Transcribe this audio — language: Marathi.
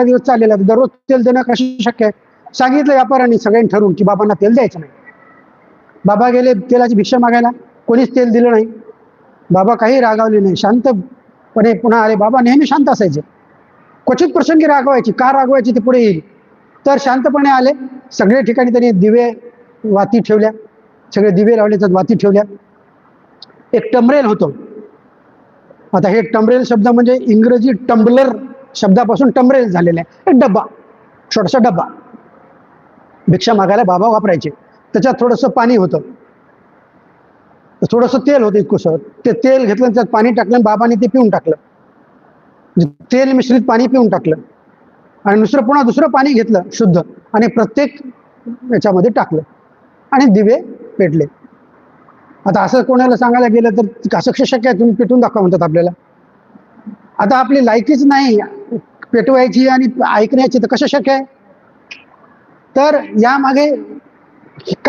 दिवस चाललेला आहे, दररोज तेल देणं कशी शक्य आहे? सांगितलं व्यापाऱ्यांनी सगळ्यांनी ठरवून की बाबांना तेल द्यायचं नाही. बाबा गेले तेलाची भिक्षा मागायला, कोणीच तेल दिलं नाही. बाबा काही रागावले नाही, शांतपणे पुन्हा आले. बाबा नेहमी शांत असायचे, क्वचित प्रसंगी रागवायची. का रागवायची ते पुढे येईल. तर शांतपणे आले. सगळ्या ठिकाणी त्यांनी दिवे वाती ठेवल्या, सगळे दिवे लावले, त्यात वाती ठेवल्या. एक टमरेल होतं. आता हे टमरेल शब्द म्हणजे इंग्रजी टंबलर शब्दापासून टमरेल झालेला आहे. एक डब्बा, छोटासा डब्बा भिक्षा मागायला बाबा वापरायचे. त्याच्यात थोडंसं पाणी होतं, थोडंसं तेल होतं इतकंसं. ते तेल घेतलं, त्यात पाणी टाकलं, बाबांनी ते पिऊन टाकलं. तेल मिश्रित पाणी पिऊन टाकलं आणि पुन्हा दुसरं पाणी घेतलं शुद्ध आणि प्रत्येक याच्यामध्ये टाकलं आणि दिवे पेटले. आता असं कोणाला सांगायला गेलं तर असं कसं शक्य आहे? तुम्ही पेटून दाखवा म्हणतात आपल्याला. आता आपली लायकीच नाही पेटवायची आणि ऐकण्याची, तर कसं शक्य आहे? तर यामागे काय